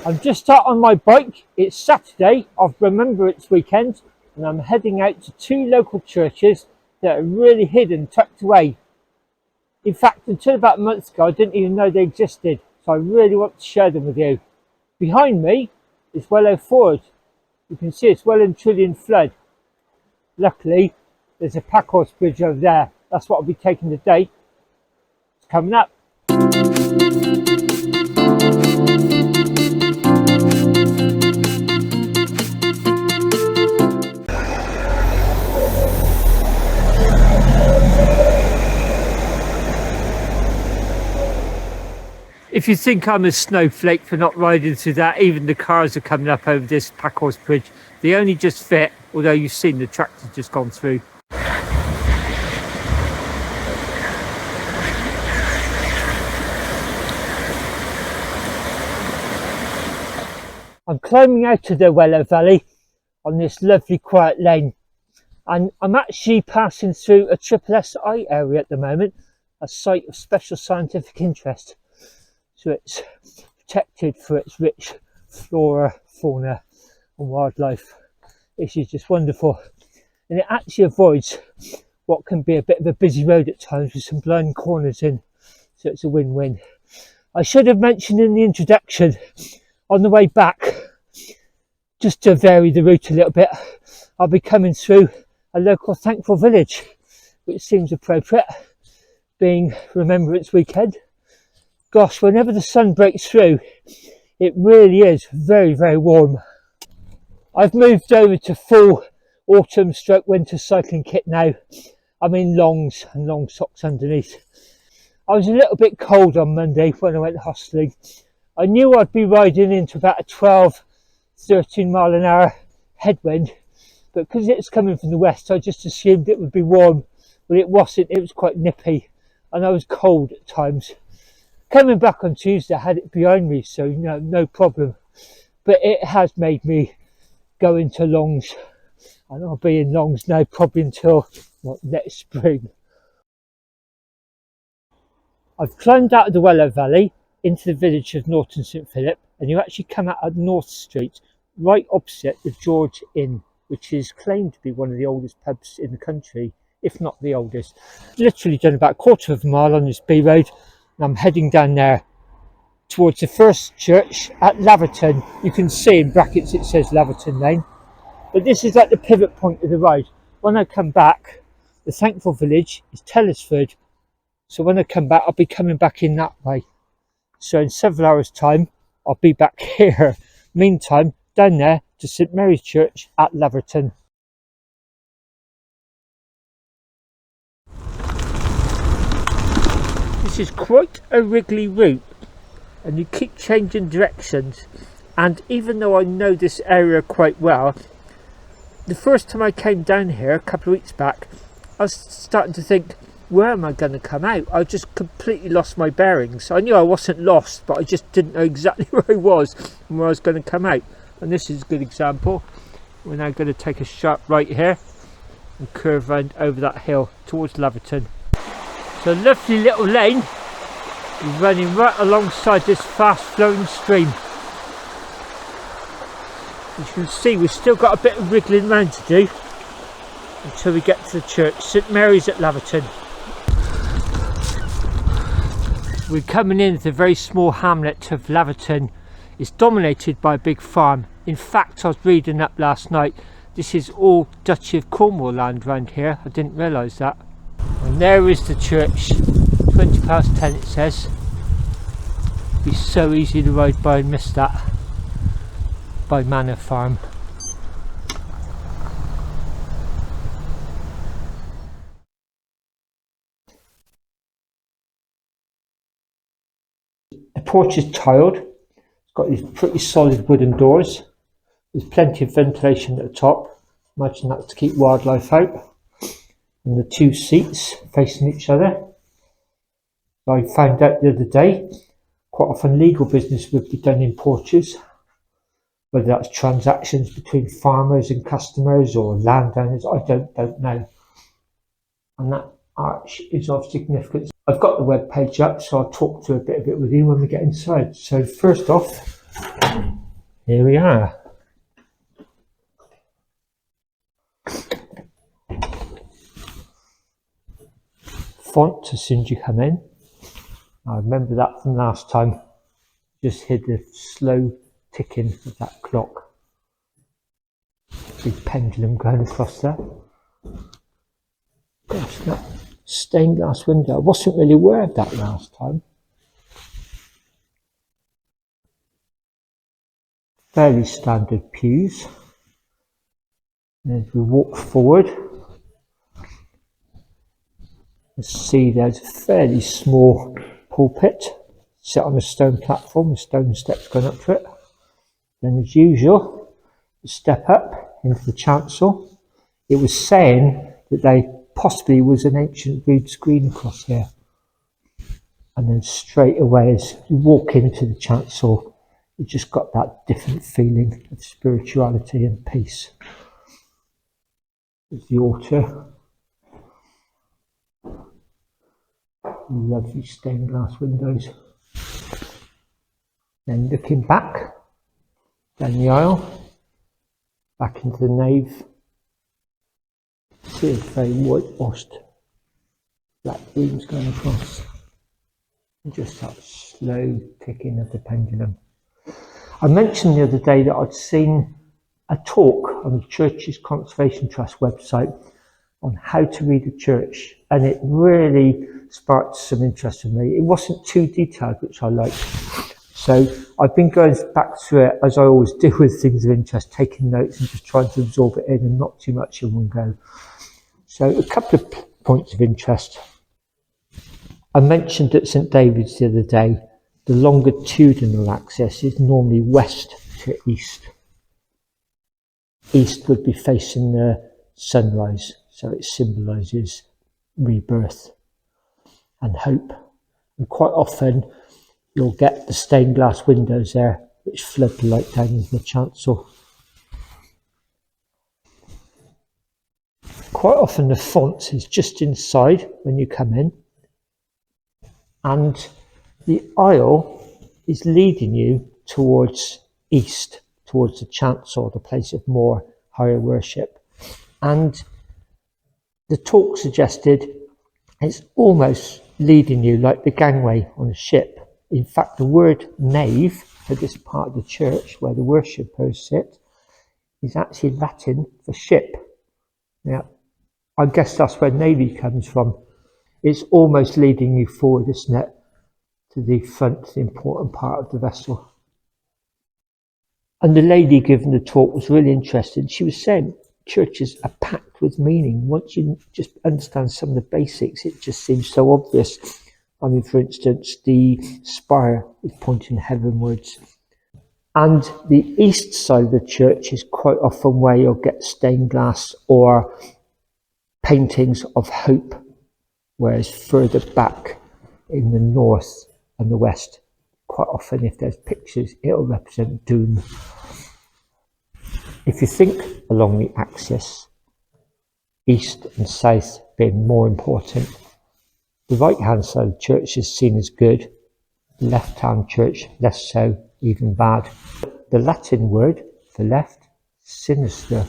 I'm just out on my bike. It's Saturday of Remembrance weekend, and I'm heading out to two local churches that are really hidden, tucked away. In fact, until about a month ago, I didn't even know they existed, so I really want to share them with you. Behind me is Laverton. You can see it's well and truly in flood. Luckily, there's a packhorse bridge over there. That's what I'll be taking today. It's coming up. If you think I'm a snowflake for not riding through that, even the cars are coming up over this packhorse bridge. They only just fit, although you've seen the tractor's just gone through. I'm climbing out of the Wellow Valley on this lovely quiet lane, and I'm actually passing through a SSSI area at the moment, a site of special scientific interest. So it's protected for its rich flora, fauna and wildlife. It's just wonderful. And it actually avoids what can be a bit of a busy road at times with some blind corners in. So it's a win-win. I should have mentioned in the introduction, on the way back, just to vary the route a little bit, I'll be coming through a local thankful village, which seems appropriate, being Remembrance weekend. Gosh, whenever the sun breaks through, it really is very, very warm. I've moved over to full autumn stroke winter cycling kit now. I'm in longs and long socks underneath. I was a little bit cold on Monday when I went hosteling. I knew I'd be riding into about a 12-13 mile an hour headwind, but because it's coming from the west, I just assumed it would be warm. But it wasn't, it was quite nippy, and I was cold at times. Coming back on Tuesday, I had it behind me, so no problem. But it has made me go into longs, and I'll be in longs now probably until next spring. I've climbed out of the Wellow Valley into the village of Norton St Philip, and you actually come out of North Street, right opposite the George Inn, which is claimed to be one of the oldest pubs in the country, if not the oldest. Literally done about a quarter of a mile on this B road. I'm heading down there towards the first church at Laverton. You can see in brackets it says Laverton Lane, but this is like the pivot point of the ride. When I come back, the thankful village is Tellisford, so when I come back I'll be coming back in that way. So in several hours time I'll be back here. Meantime, down there to St Mary's Church at Laverton. This is quite a wriggly route, and you keep changing directions, and even though I know this area quite well, the first time I came down here a couple of weeks back, I was starting to think, where am I going to come out? I just completely lost my bearings. I knew I wasn't lost, but I just didn't know exactly where I was and where I was going to come out. And this is a good example. We're now going to take a sharp right here and curve round over that hill towards Laverton. So a lovely little lane is running right alongside this fast flowing stream. As you can see, we've still got a bit of wriggling round to do until we get to the church, St Mary's at Laverton. We're coming in to the very small hamlet of Laverton. It's dominated by a big farm. In fact, I was reading up last night, this is all Duchy of Cornwall land round here. I didn't realise that. And there is the church, 20 past 10 it says. It'd be so easy to ride by and miss that by Manor Farm. The porch is tiled. It's got these pretty solid wooden doors. There's plenty of ventilation at the top. Imagine that's to keep wildlife out. And the two seats facing each other. I found out the other day, quite often legal business would be done in porches, whether that's transactions between farmers and customers or landowners, I don't know. And that arch is of significance. I've got the web page up, so I'll talk to a bit of it with you when we get inside. So first off, Here we are. Font as soon as you come in. I remember that from last time. Just hear the slow ticking of that clock. Big pendulum going across there. Gosh, that stained glass window. I wasn't really aware of that last time. Fairly standard pews. And as we walk forward, you see there's a fairly small pulpit set on a stone platform with stone steps going up to it. Then as usual, you step up into the chancel. It was saying that there possibly was an ancient reed screen across here. And then straight away as you walk into the chancel, you just got that different feeling of spirituality and peace. There's the altar. Lovely stained glass windows. Then looking back down the aisle, back into the nave, see a very whitewashed black beams going across, and just that slow ticking of the pendulum. I mentioned the other day that I'd seen a talk on the Church's Conservation Trust website on how to read a church, and it really sparked some interest in me. It wasn't too detailed, which I liked. So I've been going back through it, as I always do with things of interest, taking notes and just trying to absorb it in and not too much in one go. So a couple of points of interest. I mentioned at St David's the other day, the longitudinal axis is normally west to east. East would be facing the sunrise, so it symbolises rebirth and hope. And quite often you'll get the stained glass windows there which flood the light down into the chancel. Quite often the font is just inside when you come in, and the aisle is leading you towards east, towards the chancel, the place of more higher worship. And the talk suggested it's almost leading you like the gangway on a ship. In fact, the word nave for this part of the church where the worshippers sit is actually Latin for ship. Now, I guess that's where navy comes from. It's almost leading you forward, isn't it, to the front, the important part of the vessel. And the lady giving the talk was really interested. She was saying churches are packed with meaning. Once you just understand some of the basics, it just seems so obvious. I mean, for instance, the spire is pointing heavenwards. And the east side of the church is quite often where you'll get stained glass or paintings of hope, whereas further back in the north and the west, quite often if there's pictures, it'll represent doom. If you think along the axis, east and south being more important, the right hand side of the church is seen as good, the left hand church less so, even bad. The Latin word for left, sinister.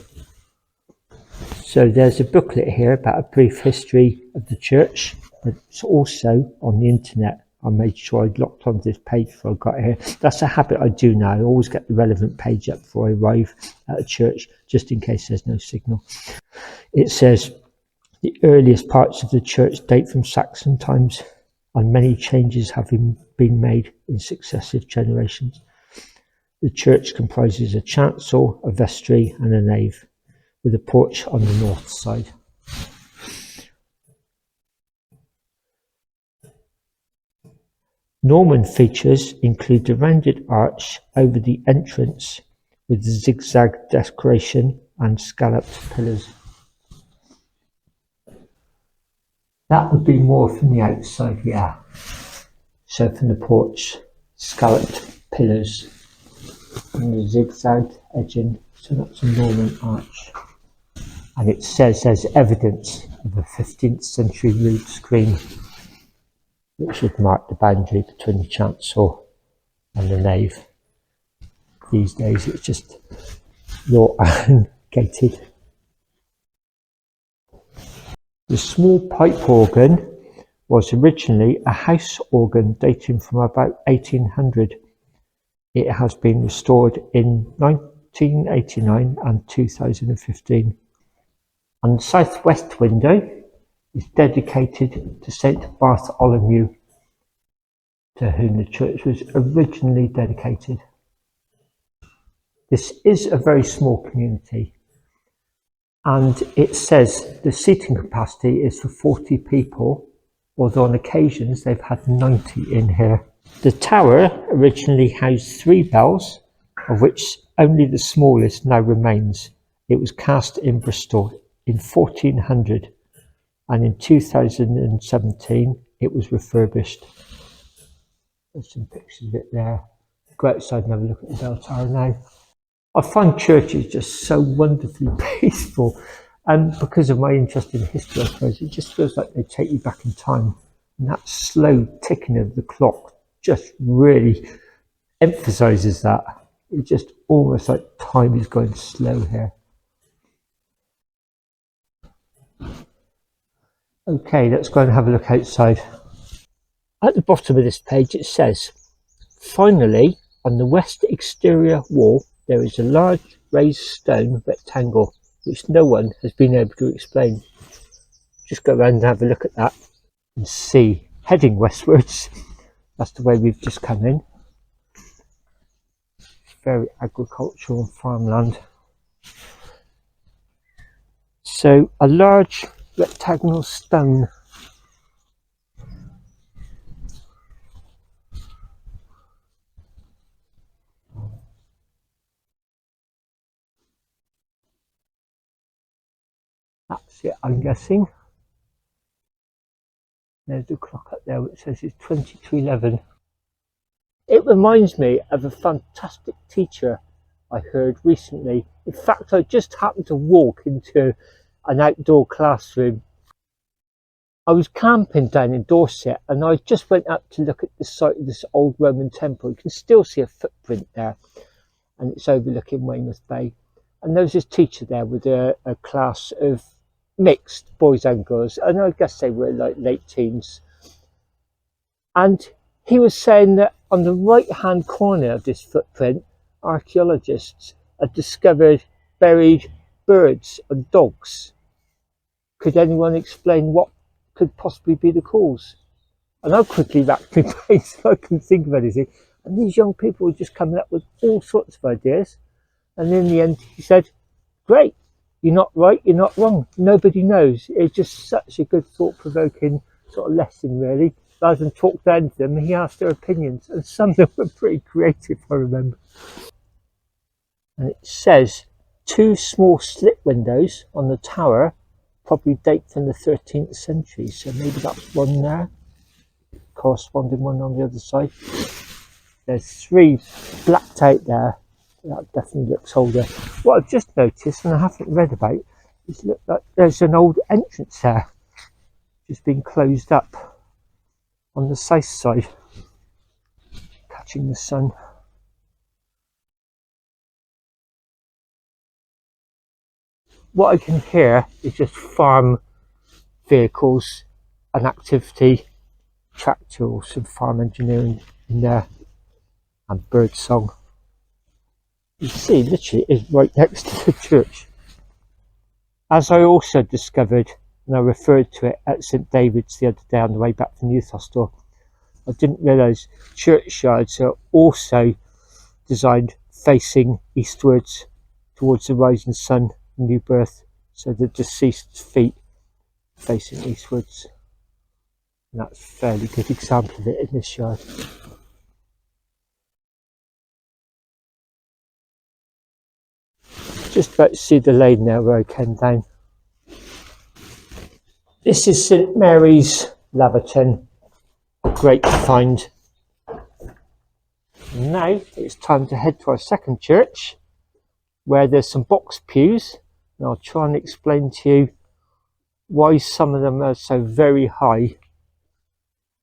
So there's a booklet here about a brief history of the church. It's also on the internet. I made sure I'd locked onto this page before I got here. That's a habit I do now. I always get the relevant page up before I arrive at a church, just in case there's no signal. It says, the earliest parts of the church date from Saxon times, and many changes have been made in successive generations. The church comprises a chancel, a vestry and a nave, with a porch on the north side. Norman features include the rounded arch over the entrance with zigzag decoration and scalloped pillars. That would be more from the outside, yeah. So from the porch, scalloped pillars and the zigzagged edging, so that's a Norman arch. And it says there's evidence of a 15th century rood screen which would mark the boundary between the chancel and the nave. these days. It's just wrought iron gated. The small pipe organ was originally a house organ dating from about 1800. It has been restored in 1989 and 2015. And the southwest window is dedicated to St Bartholomew, to whom the church was originally dedicated. This is a very small community, and it says the seating capacity is for 40 people, although on occasions they've had 90 in here. The tower originally housed 3 bells, of which only the smallest now remains. It was cast in Bristol in 1400, and in 2017 it was refurbished. There's some pictures of it there. Go outside and have a look at the bell tower now. I find churches just so wonderfully peaceful, and because of my interest in history, I suppose, it just feels like they take you back in time, and that slow ticking of the clock just really emphasises that. It's just almost like time is going slow here. Okay, let's go and have a look outside. At the bottom of this page it says, finally, on the west exterior wall there is a large raised stone rectangle which no one has been able to explain. Just go around and have a look at that and see, heading westwards, that's the way we've just come in. Very agricultural and farmland. So a large rectangular stone. That's it, I'm guessing. There's the clock up there which says it's 20 to 11. It reminds me of a fantastic teacher I heard recently. In fact, I just happened to walk into an outdoor classroom. I was camping down in Dorset and I just went up to look at the site of this old Roman temple. You can still see a footprint there, and it's overlooking Weymouth Bay. And there was this teacher there with a class of mixed boys and girls, and I guess they were like late teens. And he was saying that on the right hand corner of this footprint, archaeologists had discovered buried birds and dogs. Could anyone explain what could possibly be the cause? And I quickly racked my brain so I couldn't think of anything. And these young people were just coming up with all sorts of ideas. And in the end, he said, great, you're not right, you're not wrong. Nobody knows. It's just such a good thought-provoking sort of lesson, really. Rather than talk down to them, he asked their opinions. And some of them were pretty creative, I remember. And it says 2 small slit windows on the tower probably date from the 13th century. So maybe that's one there, corresponding one on the other side. There's 3 blacked out there. That definitely looks older. What I've just noticed, and I haven't read about, is look like there's an old entrance there, just been closed up on the south side, catching the sun. What I can hear is just farm vehicles and activity, tractors, some farm engineering in there, and bird song. You see, literally, it is right next to the church. As I also discovered, and I referred to it at St David's the other day on the way back from Youth Hostel, I didn't realise churchyards are also designed facing eastwards towards the rising sun and new birth, so the deceased's feet facing eastwards. And that's a fairly good example of it in this yard. Just about to see the lane now where I came down. This is St Mary's, Laverton. Great to find. Now it's time to head to our second church, where there's some box pews, and I'll try and explain to you why some of them are so very high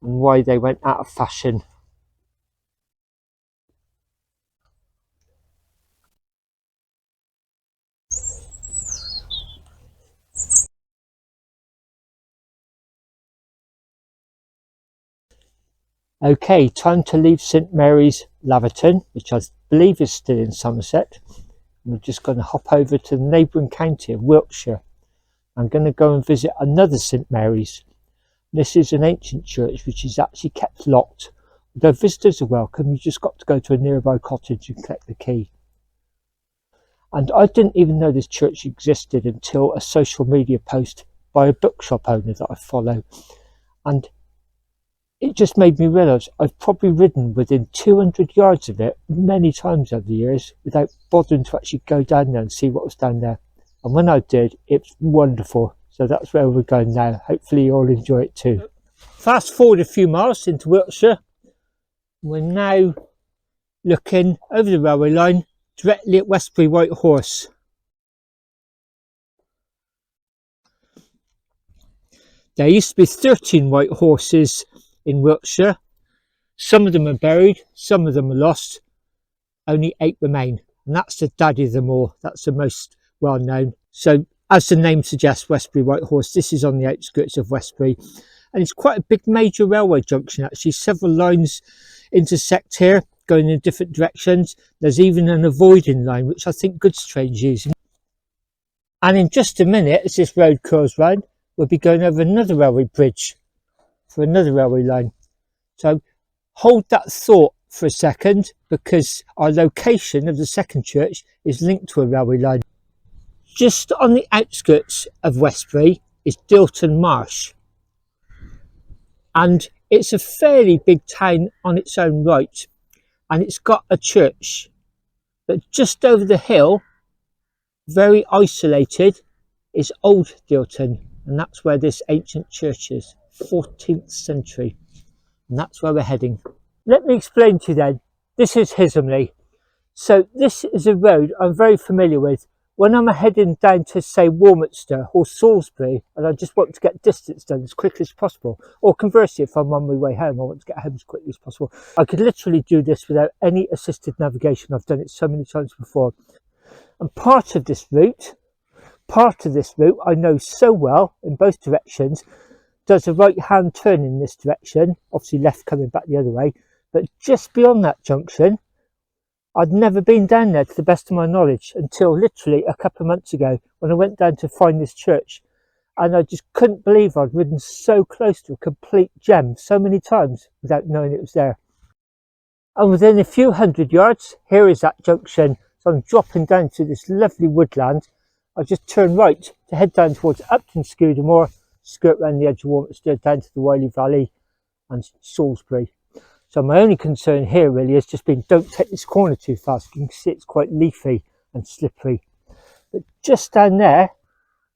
and why they went out of fashion. Okay, time to leave St Mary's, Laverton, which I believe is still in Somerset. We're just going to hop over to the neighbouring county of Wiltshire. I'm going to go and visit another St Mary's. This is an ancient church which is actually kept locked. Although visitors are welcome, you just got to go to a nearby cottage and collect the key. And I didn't even know this church existed until a social media post by a bookshop owner that I follow. And it just made me realise I've probably ridden within 200 yards of it many times over the years without bothering to actually go down there and see what was down there. And when I did, it's wonderful. So that's where we're going now. Hopefully you'll enjoy it too. Fast forward a few miles into Wiltshire. We're now looking over the railway line directly at Westbury White Horse. There used to be 13 white horses in Wiltshire. Some of them are buried, some of them are lost. Only 8 remain, and that's the daddy of them all. That's the most well known. So as the name suggests, Westbury White Horse, this is on the outskirts of Westbury, and it's quite a big major railway junction actually. Several lines intersect here going in different directions. There's even an avoiding line which I think goods trains use. And in just a minute, as this road curls round, we'll be going over another railway bridge for another railway line. So hold that thought for a second, because our location of the second church is linked to a railway line. Just on the outskirts of Westbury is Dilton Marsh, and it's a fairly big town on its own right, and it's got a church. But just over the hill, very isolated, is Old Dilton, and that's where this ancient church is, 14th century, and that's where we're heading. Let me explain to you then. This is Hisomley. So this is a road I'm very familiar with. When I'm heading down to, say, Warminster or Salisbury, and I just want to get distance done as quickly as possible, or conversely, if I'm on my way home, I want to get home as quickly as possible, I could literally do this without any assisted navigation. I've done it so many times before. And part of this route I know so well in both directions, does a right hand turn in this direction, obviously left coming back the other way, but just beyond that junction, I'd never been down there to the best of my knowledge until literally a couple of months ago when I went down to find this church, and I just couldn't believe I'd ridden so close to a complete gem so many times without knowing it was there. And within a few hundred yards, here is that junction. So I'm dropping down to this lovely woodland. I just turn right to head down towards Upton Scudamore, skirt round the edge of Warminster down to the Wylye Valley and Salisbury. So my only concern here really has just been, don't take this corner too fast. You can see it's quite leafy and slippery. But just down there,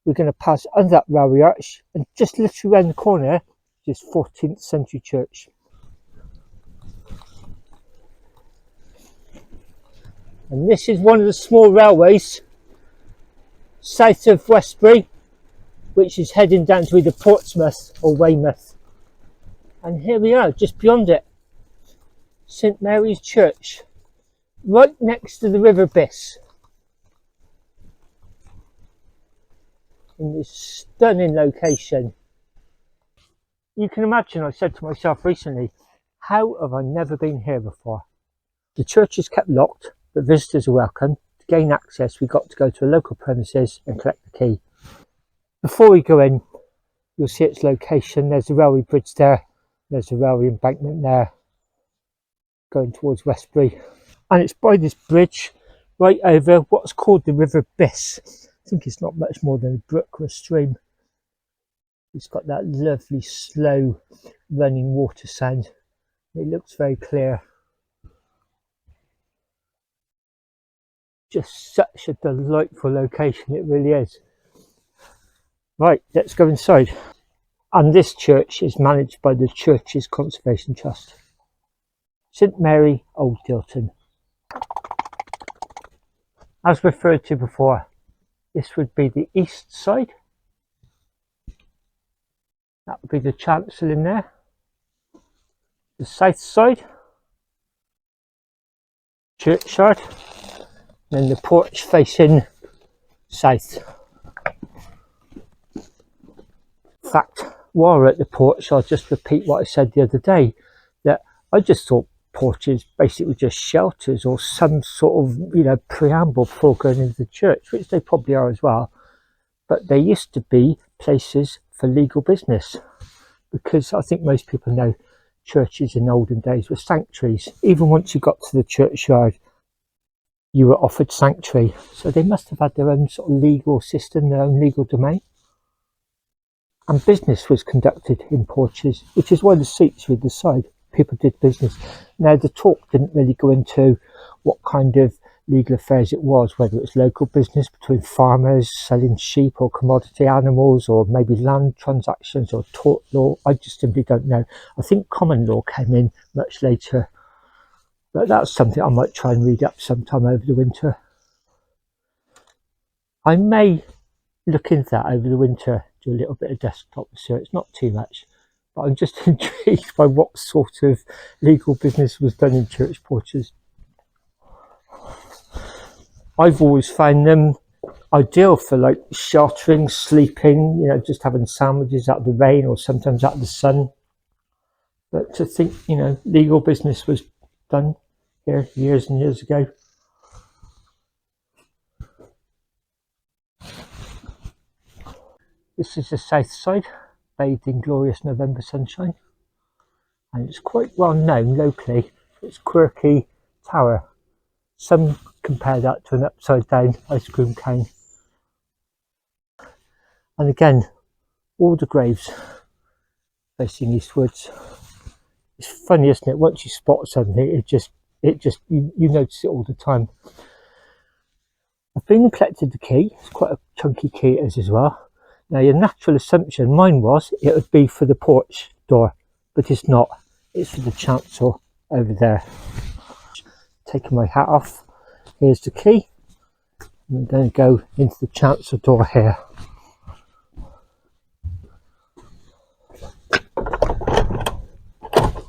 we're going to pass under that railway arch, and just literally around the corner is 14th century church. And this is one of the small railways south of Westbury, which is heading down to either Portsmouth or Weymouth. And here we are, just beyond it, St Mary's Church, right next to the River Biss, in this stunning location. You can imagine, I said to myself recently, how have I never been here before? The church is kept locked, but visitors are welcome. To gain access, we've got to go to a local premises and collect the key. Before we go in, you'll see its location. There's the railway bridge there, there's the railway embankment there, going towards Westbury, and it's by this bridge right over what's called the River Biss. I think it's not much more than a brook or a stream. It's got that lovely slow running water sound. It looks very clear. Just such a delightful location, it really is. Right, let's go inside. And this church is managed by the Churches Conservation Trust. St Mary, Old Dilton. As referred to before, this would be the east side. That would be the chancel in there. The south side, churchyard, and then the porch facing south. In fact, while we're at the porch, I'll just repeat what I said the other day, that I just thought porches basically just shelters or some sort of, preamble before going into the church, which they probably are as well. But they used to be places for legal business, because I think most people know churches in olden days were sanctuaries. Even once you got to the churchyard, you were offered sanctuary. So they must have had their own sort of legal system, their own legal domain. And business was conducted in porches, which is why the seats were either side. People did business. Now, the talk didn't really go into what kind of legal affairs it was, whether it was local business between farmers selling sheep or commodity animals, or maybe land transactions or tort law. I just simply don't know. I think common law came in much later, but that's something I might try and read up sometime over the winter. I may look into that over the winter, do a little bit of desktop research, not too much, but I'm just intrigued by what sort of legal business was done in church porches. I've always found them ideal for like sheltering, sleeping, just having sandwiches out of the rain or sometimes out of the sun. But to think, legal business was done here years and years ago. This is the south side, bathed in glorious November sunshine. And it's quite well known locally for its quirky tower. Some compare that to an upside down ice cream cone. And again, all the graves facing eastwards. It's funny, isn't it? Once you spot something, it just you notice it all the time. I've been and collected the key. It's quite a chunky key it is as well. Now, your natural assumption, mine was, it would be for the porch door, but it's not. It's for the chancel over there. Taking my hat off, here's the key. I'm going to go into the chancel door here.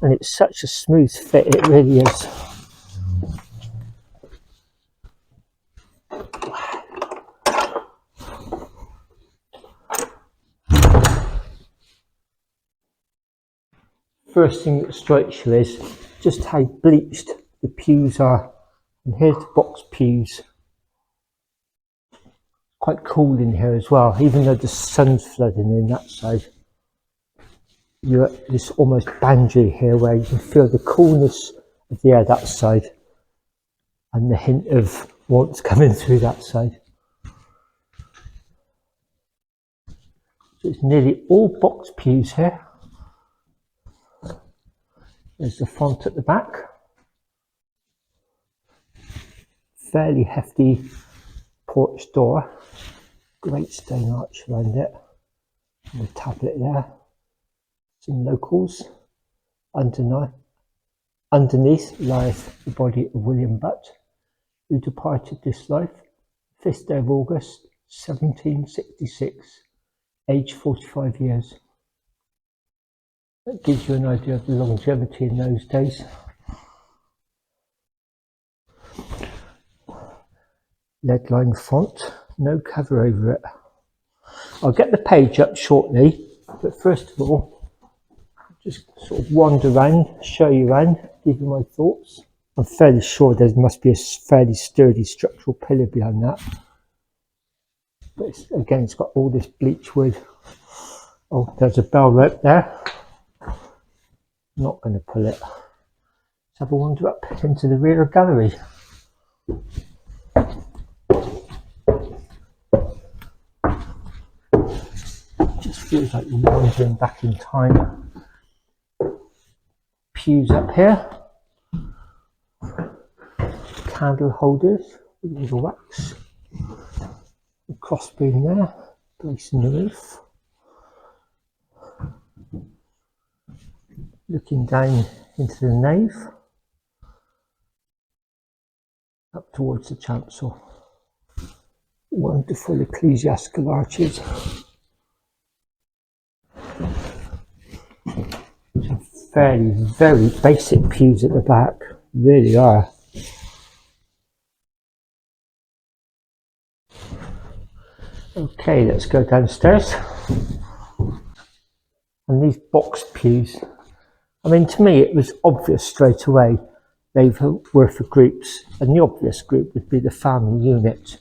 And it's such a smooth fit, it really is. First thing that strikes you is just how bleached the pews are. And here's the box pews. Quite cool in here as well, even though the sun's flooding in that side. You're at this almost boundary here where you can feel the coolness of the air that side and the hint of warmth coming through that side. So it's nearly all box pews here. There's the font at the back. Fairly hefty porch door. Great stone arch around it. And the tablet there. Some locals. Underneath lies the body of William Butt, who departed this life 5th day of August 1766, aged 45 years. That gives you an idea of the longevity in those days. Lead-line font, no cover over it. I'll get the page up shortly, but first of all, just sort of wander around, show you around, give you my thoughts. I'm fairly sure there must be a fairly sturdy structural pillar behind that. But again, it's got all this bleach wood. Oh, there's a bell rope there. Not going to pull it. Let's have a wander up into the rear gallery. Just feels like you're wandering back in time. Pews up here. Candle holders with little wax. A crossbeam there, place in the roof. Looking down into the nave, up towards the chancel. Wonderful ecclesiastical arches. Some very basic pews at the back, really are. Okay, let's go downstairs. And these box pews, I mean, to me, it was obvious straight away they were for groups, and the obvious group would be the family unit.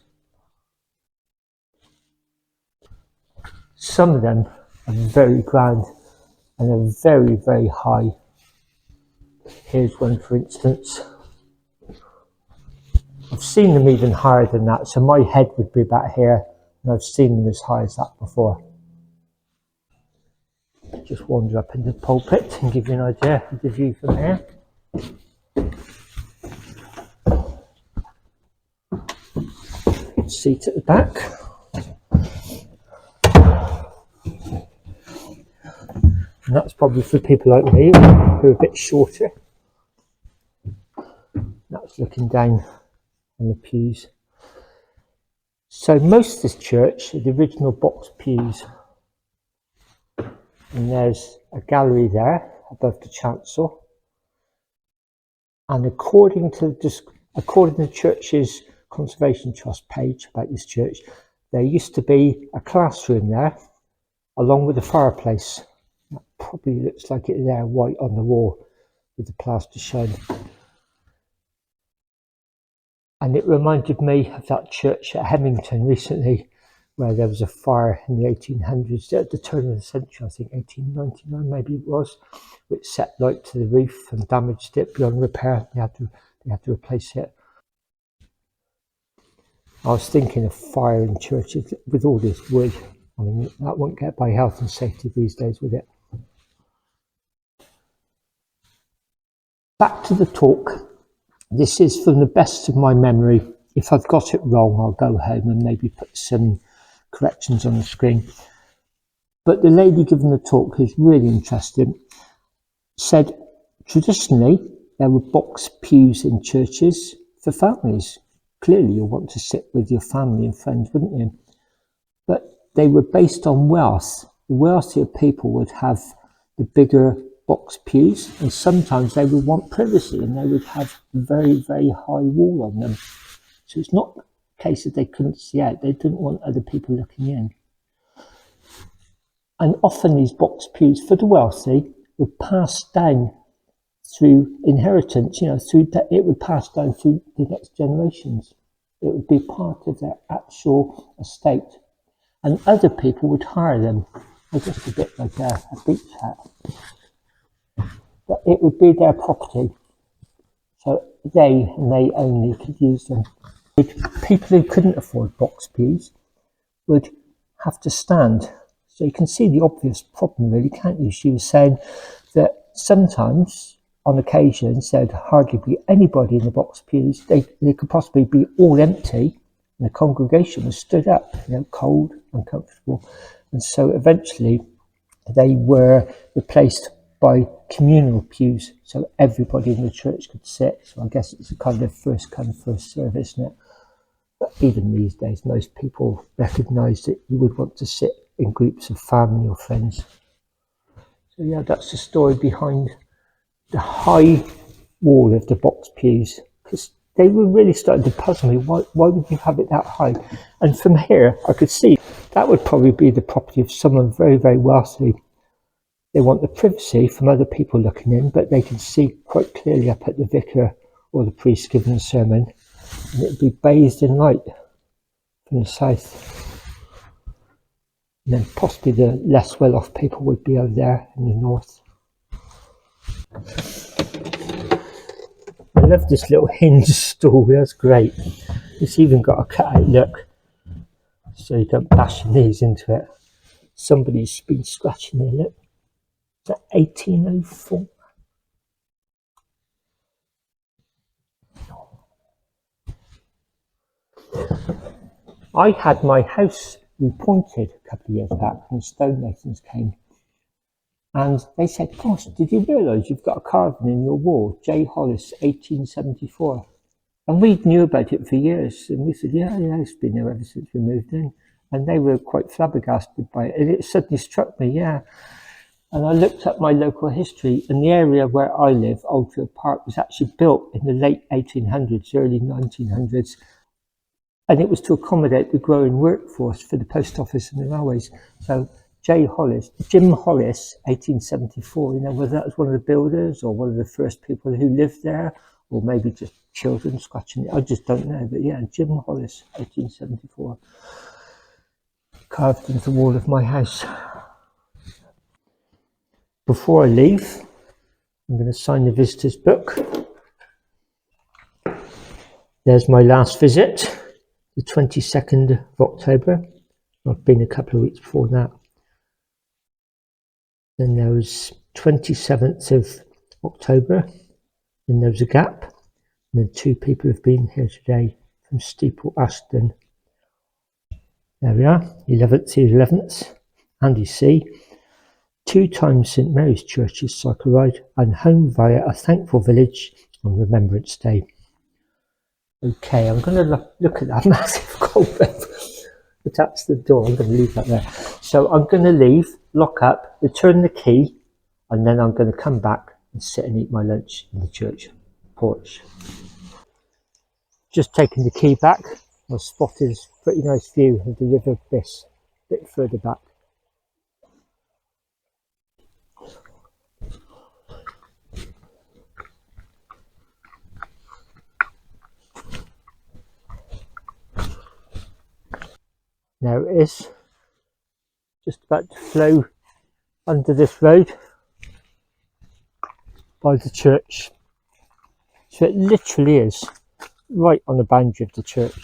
Some of them are very grand and are very, very high. Here's one, for instance. I've seen them even higher than that, so my head would be about here, and I've seen them as high as that before. Just wander up into the pulpit and give you an idea of the view from here. Seat at the back. And that's probably for people like me who are a bit shorter. That's looking down on the pews. So most of this church are the original box pews. And there's a gallery there above the chancel. And according to the church's Conservation Trust page about this church, there used to be a classroom there along with a fireplace. That probably looks like it there, white on the wall with the plaster shine. And it reminded me of that church at Hemmington recently, where there was a fire in the 1800s, at the turn of the century, I think 1899 maybe it was, which set light to the roof and damaged it beyond repair. They had to replace it. I was thinking of fire in churches with all this wood. I mean, that won't get by health and safety these days, would it? Back to the talk. This is from the best of my memory. If I've got it wrong, I'll go home and maybe put some corrections on the screen. But the lady giving the talk, who's really interesting, said traditionally there were box pews in churches for families. Clearly you'll want to sit with your family and friends, wouldn't you? But they were based on wealth. The wealthier people would have the bigger box pews, and sometimes they would want privacy and they would have a very, very high wall on them. So it's not a case that they couldn't see out, they didn't want other people looking in. And often these box pews for the wealthy were passed down through inheritance, it would pass down through the next generations. It would be part of their actual estate. And other people would hire them. They're just a bit like a beach hat. But it would be their property. So they and they only could use them. People who couldn't afford box pews would have to stand. So you can see the obvious problem really, can't you? She was saying that sometimes, on occasions, there'd hardly be anybody in the box pews. They could possibly be all empty, and the congregation was stood up, cold, uncomfortable. And so eventually they were replaced by communal pews, so everybody in the church could sit. So I guess it's a kind of first come, first serve, isn't it? But even these days, most people recognise that you would want to sit in groups of family or friends. So yeah, that's the story behind the high wall of the box pews, because they were really starting to puzzle me. Why would you have it that high? And from here, I could see that would probably be the property of someone very, very wealthy. They want the privacy from other people looking in, but they can see quite clearly up at the vicar or the priest giving the sermon, and it would be bathed in light from the south. And then possibly the less well-off people would be over there in the north. I love this little hinge stool, that's great. It's even got a cut-out look, so you don't bash your knees into it. Somebody's been scratching their lip. Is that 1804? I had my house repointed a couple of years back when the stonemasons came. And they said, gosh, did you realise you've got a carving in your wall, J. Hollis, 1874? And we knew about it for years. And we said, yeah, it's been there ever since we moved in. And they were quite flabbergasted by it. And it suddenly struck me, yeah. And I looked up my local history, and the area where I live, Oldfield Park, was actually built in the late 1800s, early 1900s. And it was to accommodate the growing workforce for the post office and the railways. So Jim Hollis, 1874. You know, whether that was one of the builders or one of the first people who lived there, or maybe just children scratching it. I just don't know. But yeah, Jim Hollis, 1874, carved into the wall of my house. Before I leave, I'm going to sign the visitor's book. There's my last visit, the 22nd of October. I've been a couple of weeks before that. Then there was 27th of October. Then there was a gap. And then 2 people have been here today from Steeple Ashton. There we are, 11th to 11th. Andy C. 2 times St Mary's Church's cycle ride and home via a thankful village on Remembrance Day. Okay, I'm going to look at that massive cobweb. That's the door. I'm going to leave that there. So I'm going to leave, lock up, return the key, and then I'm going to come back and sit and eat my lunch in the church porch. Just taking the key back, I spotted a pretty nice view of the River Biss a bit further back. Now it is just about to flow under this road by the church. So it literally is right on the boundary of the church.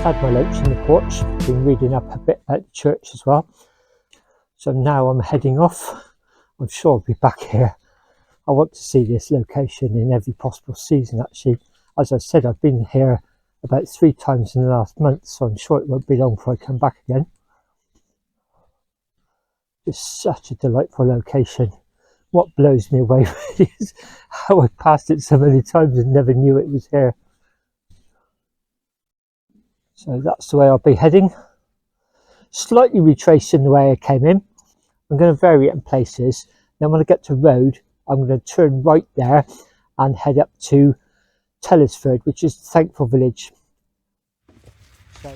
Had my lunch in the porch, been reading up a bit at the church as well. So now I'm heading off. I'm sure I'll be back here. I want to see this location in every possible season actually. As I said, I've been here about 3 times in the last month, so I'm sure it won't be long before I come back again. It's such a delightful location. What blows me away really is how I passed it so many times and never knew it was here. So that's the way I'll be heading. Slightly retracing the way I came in. I'm going to vary it in places. Then when I get to road, I'm going to turn right there and head up to Tellisford, which is the thankful village. So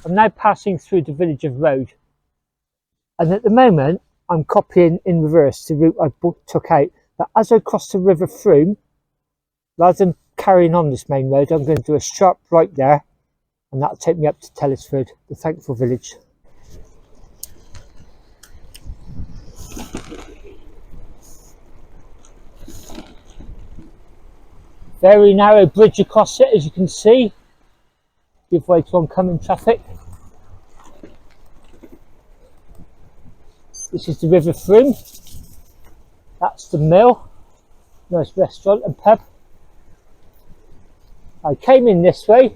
I'm now passing through the village of Road, and at the moment I'm copying in reverse the route I took out. But as I cross the River Froome, rather than carrying on this main road, I'm going to do a sharp right there, and that'll take me up to Tellisford, the thankful village. Very narrow bridge across it, as you can see. Give way to oncoming traffic. This is the River Froome. That's the mill. Nice restaurant and pub. I came in this way,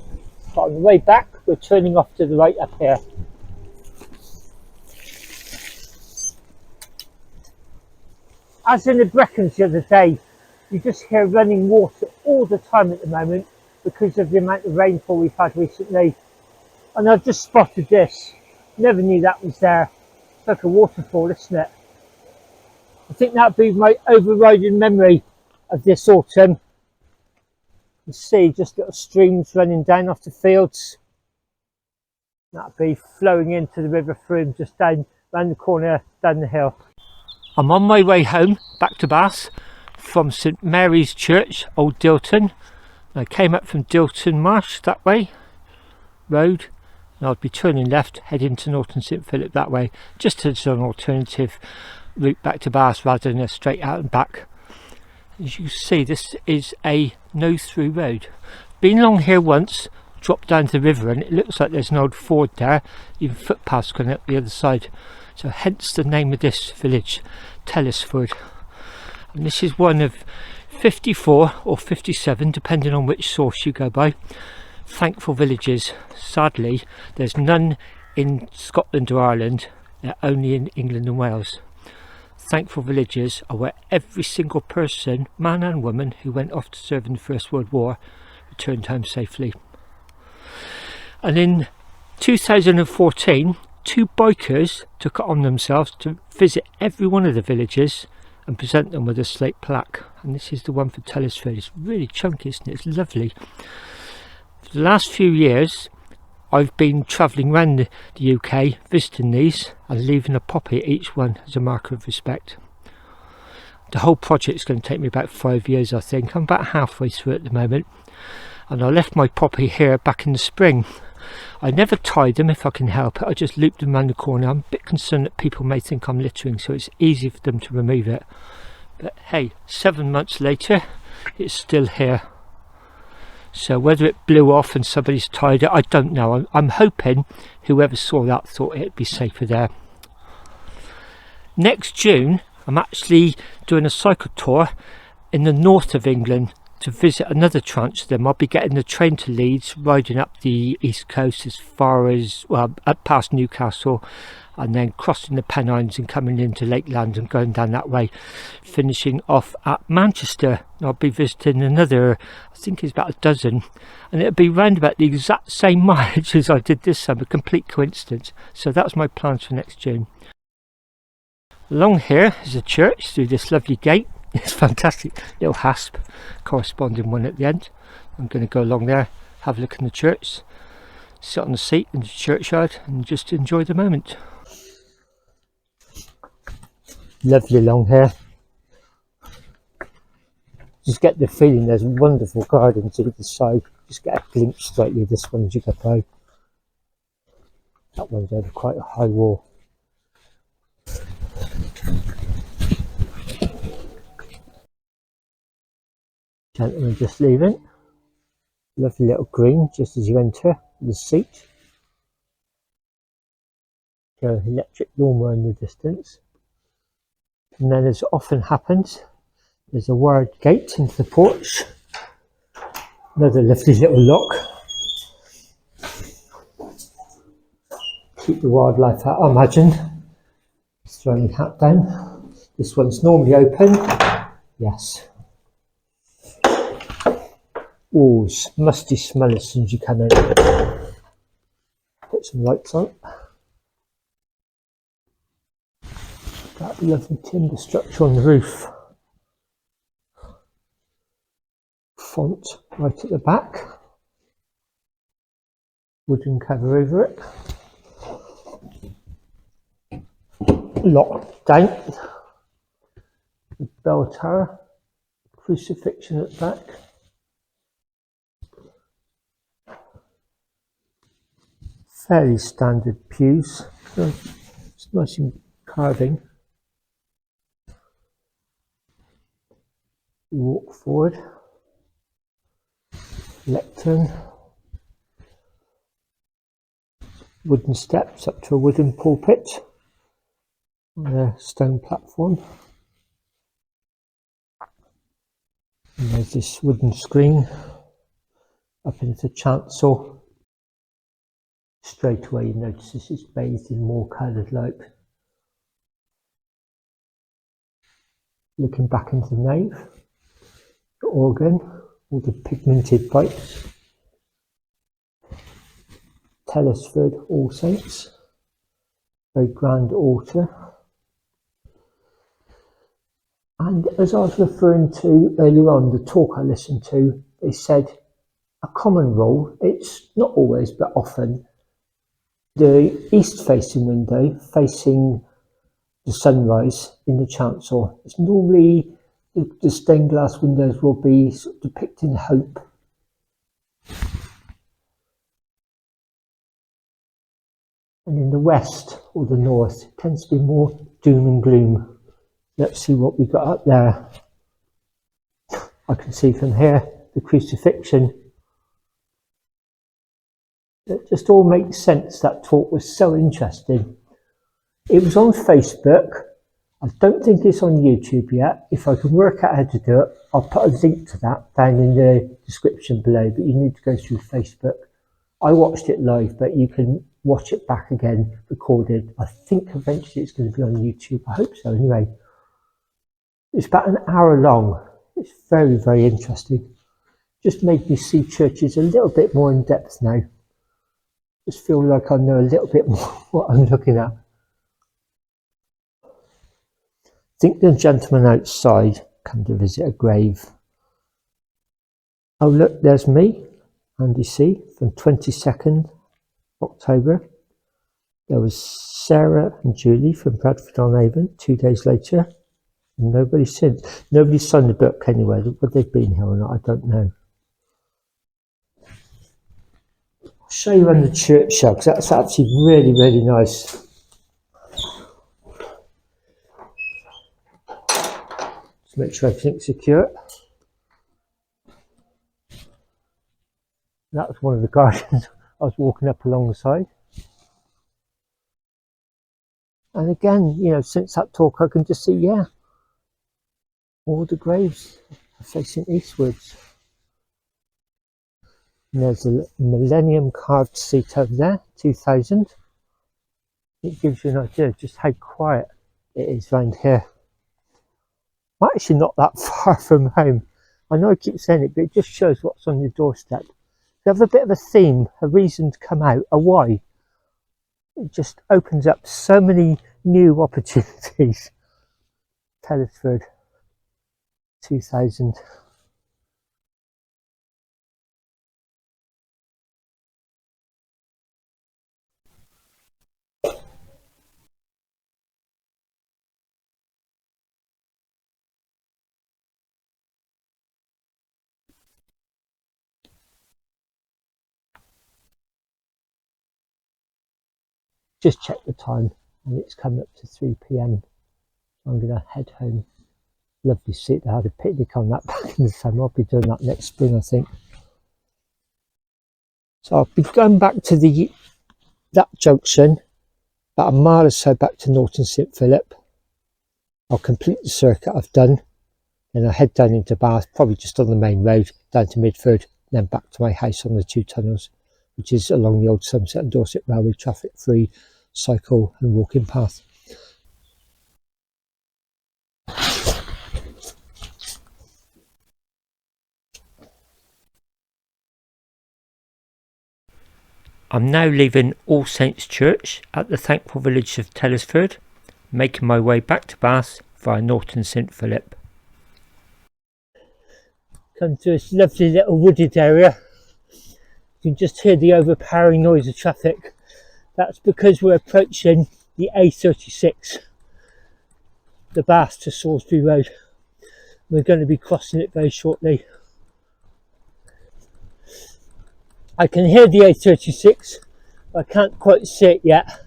but on the way back we're turning off to the right up here. As in the Brecons the other day, you just hear running water all the time at the moment because of the amount of rainfall we've had recently. And I've just spotted this. Never knew that was there. It's like a waterfall, isn't it? I think that'd be my overriding memory of this autumn. You see just little streams running down off the fields. That'd be flowing into the River Froome just down round the corner down the hill. I'm on my way home back to Bath from St Mary's Church, Old Dilton. I came up from Dilton Marsh that way, road, and I'll be turning left, heading to Norton St Philip that way, just as an alternative route back to Bath rather than a straight out and back. As you see, this is a no-through road. Been along here once, dropped down to the river, and it looks like there's an old ford there, even footpaths going up the other side. So hence the name of this village, Tellisford. And this is one of 54 or 57, depending on which source you go by, thankful villages. Sadly, there's none in Scotland or Ireland, they're only in England and Wales. Thankful villages are where every single person, man and woman, who went off to serve in the First World War returned home safely. And in 2014, 2 bikers took it on themselves to visit every one of the villages and present them with a slate plaque. And this is the one for Tellisford. It's really chunky, isn't it? It's lovely. For the last few years, I've been travelling around the UK visiting these and leaving a poppy at each one as a marker of respect. The whole project's going to take me about 5 years, I think. I'm about halfway through at the moment, and I left my poppy here back in the spring. I never tied them if I can help it. I just looped them around the corner. I'm a bit concerned that people may think I'm littering, so it's easy for them to remove it. But hey, 7 months later, it's still here. So whether it blew off and somebody's tied it, I don't know. I'm hoping whoever saw that thought it'd be safer there. Next June, I'm actually doing a cycle tour in the north of England to visit another tranche of them. I'll be getting the train to Leeds, riding up the east coast as far as, well, up past Newcastle, and then crossing the Pennines and coming into Lakeland and going down that way, finishing off at Manchester. I'll be visiting another, I think it's about a dozen, and it'll be round about the exact same mileage as I did this summer, complete coincidence. So that's my plans for next June. Along here is a church through this lovely gate. It's fantastic, little hasp, corresponding one at the end. I'm going to go along there, have a look in the church, sit on the seat in the churchyard and just enjoy the moment. Lovely along here. Just get the feeling there's wonderful gardens either side. Just get a glimpse slightly of this one as you go by. That one's over quite a high wall. Gentleman just leaving. Lovely little green just as you enter the seat. Electric lawnmower in the distance. And then, as often happens, there's a wired gate into the porch. Another lovely little lock. Keep the wildlife out, I imagine. Just throw my hat down. This one's normally open. Yes. Oh, musty smell as soon as you come in. Put some lights on. That lovely timber structure on the roof. Font right at the back. wooden cover over it. Locked down. The bell tower, crucifixion at the back. Fairly standard pews. It's nice in carving. Walk forward. Lectern. Wooden steps up to a wooden pulpit on a stone platform. And there's this wooden screen up into the chancel. Straight away you notice this is bathed in more coloured light. Looking back into the nave, the organ, all the pigmented pipes. Tellisford All Saints, very grand altar. And as I was referring to earlier on, the talk I listened to, they said a common rule, it's not always but often, the east facing window facing the sunrise in the chancel, it's normally the stained glass windows will be sort of depicting hope. And in the west or the north, it tends to be more doom and gloom. Let's see what we got up there. I can see from here the crucifixion. It just all makes sense. That talk was so interesting. It was on Facebook. I don't think it's on YouTube yet. If I can work out how to do it, I'll put a link to that down in the description below, but you need to go through Facebook. I watched it live, but you can watch it back again, recorded. I think eventually it's going to be on YouTube. I hope so anyway. It's about an hour long. It's very, very interesting. Just made me see churches a little bit more in depth now. Just feel like I know a little bit more what I'm looking at. I think the gentleman outside come to visit a grave. Oh look, there's me, Andy C, from 22nd October. There was Sarah and Julie from Bradford-on-Avon 2 days later. And nobody signed the book anyway. Whether they've been here or not, I don't know. I'll show you around the church shell because that's actually really, really nice. Just make sure everything's secure. That was one of the gardens I was walking up alongside. And again, you know, since that talk, I can just see, yeah, all the graves are facing eastwards. And there's a Millennium carved seat over there, 2000. It gives you an idea of just how quiet it is around here. I'm actually not that far from home. I know I keep saying it, but it just shows what's on your doorstep. You have a bit of a theme, a reason to come out, a why. It just opens up so many new opportunities. Tellisford, 2000. Just check the time and it's coming up to 3 p.m. I'm going to head home. Lovely seat. I had a picnic on that back in the summer. I'll be doing that next spring, I think. So I'll be going back to that junction, about a mile or so back to Norton St Philip. I'll complete the circuit I've done, then I'll head down into Bath, probably just on the main road, down to Midford, then back to my house on the 2 tunnels, which is along the old Somerset and Dorset Railway traffic-free cycle and walking path. I'm now leaving All Saints Church at the thankful village of Tellisford, making my way back to Bath via Norton St Philip. Come to this lovely little wooded area. You can just hear the overpowering noise of traffic. That's because we're approaching the A36, the Bath to Salisbury Road. We're going to be crossing it very shortly. I can hear the A36, but I can't quite see it yet.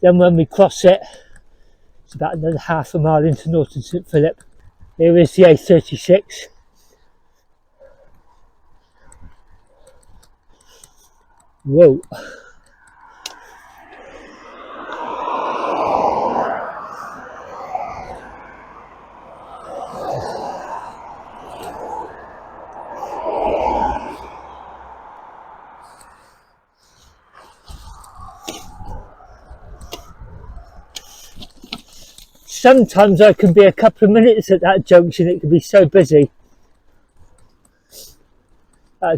Then when we cross it, it's about another half a mile into Norton St Philip. Here is the A36. Whoa. Sometimes I can be a couple of minutes at that junction, it can be so busy.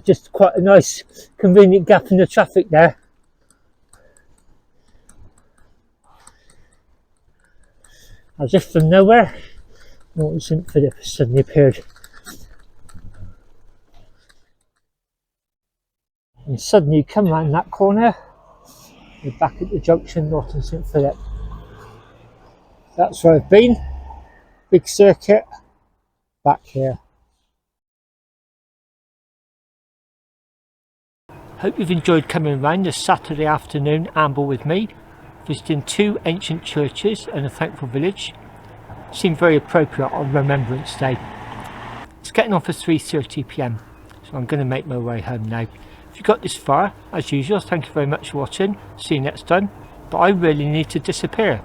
Just quite a nice convenient gap in the traffic there. As if from nowhere, Norton St Philip has suddenly appeared. And suddenly you come around that corner, you're back at the junction, Norton St Philip. That's where I've been. Big circuit, back here. Hope you've enjoyed coming around this Saturday afternoon amble with me, visiting two ancient churches and a thankful village. Seemed very appropriate on Remembrance Day. It's getting on for 3:30 p.m, so I'm going to make my way home now. If you got this far, as usual, thank you very much for watching. See you next time. But I really need to disappear.